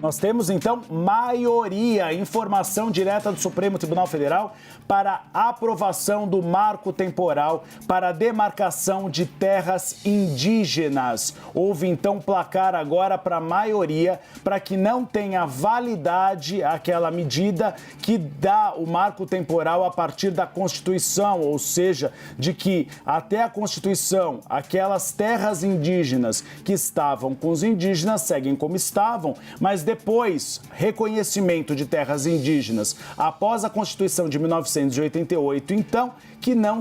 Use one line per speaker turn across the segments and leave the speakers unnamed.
Nós temos, então, maioria, informação direta do Supremo Tribunal Federal para aprovação do marco temporal para a demarcação de terras indígenas. Houve, então, placar agora para a maioria, para que não tenha validade aquela medida que dá o marco temporal a partir da Constituição, ou seja, de que até a Constituição, aquelas terras indígenas que estavam com os indígenas seguem como estavam, mas depois, reconhecimento de terras indígenas após a Constituição de 1988, então, que não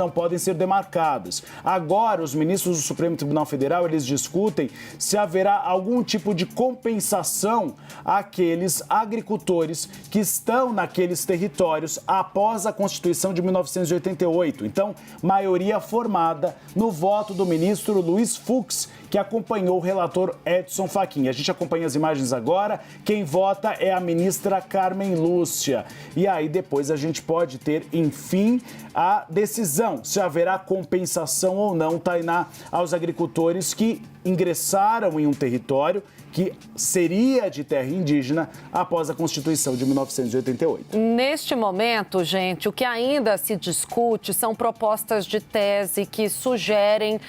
podem ser demarcadas. Agora, os ministros do Supremo Tribunal Federal, eles discutem se haverá algum tipo de compensação àqueles agricultores que estão naqueles territórios após a Constituição de 1988. Então, maioria formada no voto do ministro Luiz Fux, que acompanhou o relator Edson Fachin. A gente acompanha as imagens agora. Quem vota é a ministra Carmen Lúcia. E aí depois a gente pode ter, enfim, a decisão se haverá compensação ou não, Tainá, aos agricultores que ingressaram em um território que seria de terra indígena após a Constituição de 1988.
Neste momento, gente, o que ainda se discute são propostas de tese que sugerem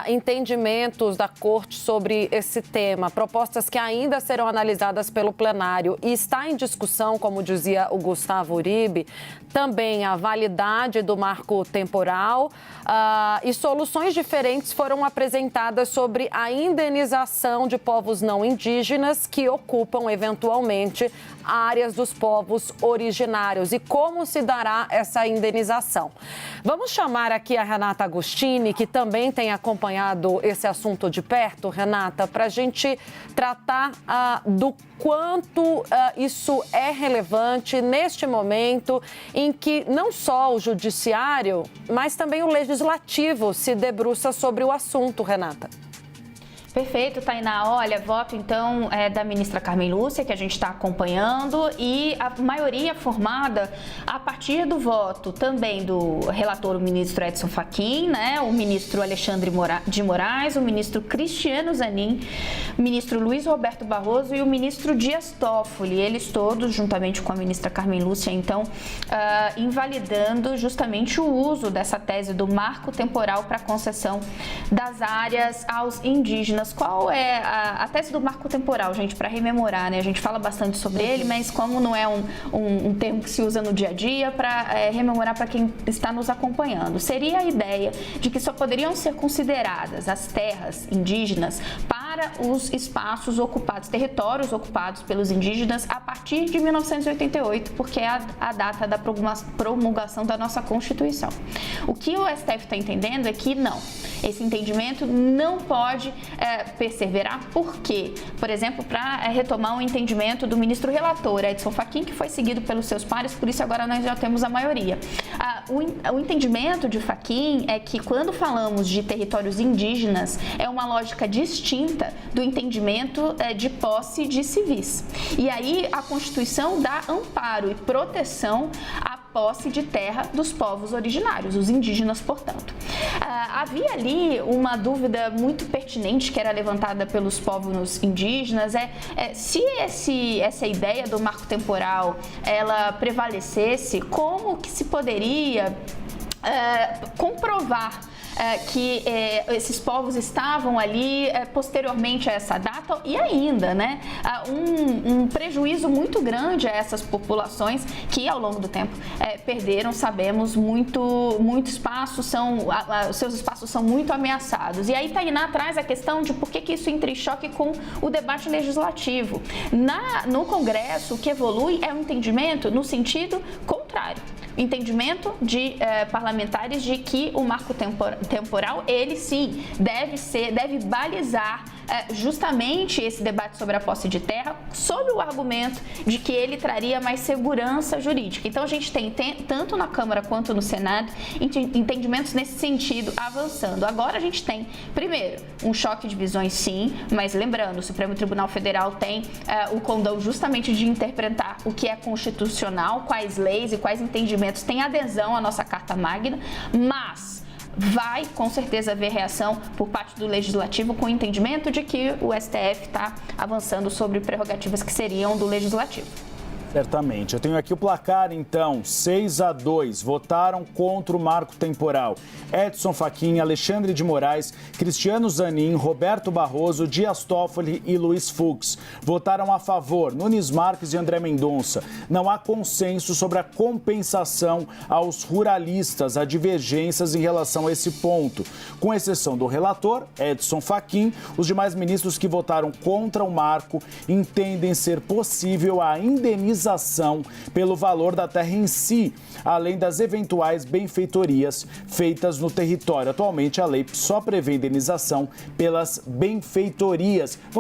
entendimentos da Corte sobre esse tema, propostas que ainda serão analisadas pelo plenário. E está em discussão, como dizia o Gustavo Uribe, também a validade do marco temporal e soluções diferentes foram apresentadas sobre a indenização de povos não indígenas que ocupam, eventualmente, áreas dos povos originários e como se dará essa indenização. Vamos chamar aqui a Renata Agostini, que também tem acompanhado esse assunto de perto, Renata, para a gente tratar do quanto isso é relevante neste momento em que não só o judiciário, mas também o legislativo se debruça sobre o assunto, Renata.
Perfeito, Tainá. Olha, voto então da ministra Carmen Lúcia, que a gente está acompanhando, e a maioria formada a partir do voto também do relator, o ministro Edson Fachin, né, o ministro Alexandre de Moraes, o ministro Cristiano Zanin, o ministro Luiz Roberto Barroso e o ministro Dias Toffoli, eles todos, juntamente com a ministra Carmen Lúcia, então, invalidando justamente o uso dessa tese do marco temporal para concessão das áreas aos indígenas. Qual é a tese do marco temporal, gente, para rememorar, né? A gente fala bastante sobre ele, mas como não é um termo que se usa no dia a dia, para rememorar para quem está nos acompanhando, seria a ideia de que só poderiam ser consideradas as terras indígenas para os espaços ocupados, territórios ocupados pelos indígenas a partir de 1988, porque é a data da promulgação da nossa Constituição. O que o STF está entendendo é que não, esse entendimento não pode perseverar, porque, por exemplo, para retomar um entendimento do ministro relator Edson Fachin, que foi seguido pelos seus pares, por isso agora nós já temos a maioria. O entendimento de Fachin é que quando falamos de territórios indígenas, é uma lógica distinta do entendimento de posse de civis. E aí a Constituição dá amparo e proteção à posse de terra dos povos originários, os indígenas, portanto. Havia ali uma dúvida muito pertinente que era levantada pelos povos indígenas, se essa ideia do marco temporal ela prevalecesse, como que se poderia comprovar que esses povos estavam ali posteriormente a essa data e ainda, né, um prejuízo muito grande a essas populações que ao longo do tempo perderam, sabemos, muito espaço, seus espaços são muito ameaçados. E aí Tainá traz a questão de por que isso entra em choque com o debate legislativo. No Congresso, o que evolui é um entendimento no sentido contrário. Entendimento de parlamentares de que o marco temporal, ele sim, deve balizar justamente esse debate sobre a posse de terra, sob o argumento de que ele traria mais segurança jurídica. Então a gente tem tanto na Câmara quanto no Senado entendimentos nesse sentido avançando. Agora a gente tem, primeiro, um choque de visões sim, mas lembrando, o Supremo Tribunal Federal tem o condão justamente de interpretar o que é constitucional, quais leis e quais entendimentos têm adesão à nossa Carta Magna, mas vai com certeza haver reação por parte do Legislativo, com o entendimento de que o STF está avançando sobre prerrogativas que seriam do Legislativo.
Certamente. Eu tenho aqui o placar, então, 6-2. Votaram contra o marco temporal Edson Fachin, Alexandre de Moraes, Cristiano Zanin, Roberto Barroso, Dias Toffoli e Luiz Fux. Votaram a favor Nunes Marques e André Mendonça. Não há consenso sobre a compensação aos ruralistas. Há divergências em relação a esse ponto. Com exceção do relator, Edson Fachin, os demais ministros que votaram contra o marco entendem ser possível a indenização pelo valor da terra em si, além das eventuais benfeitorias feitas no território. Atualmente, a lei só prevê indenização pelas benfeitorias.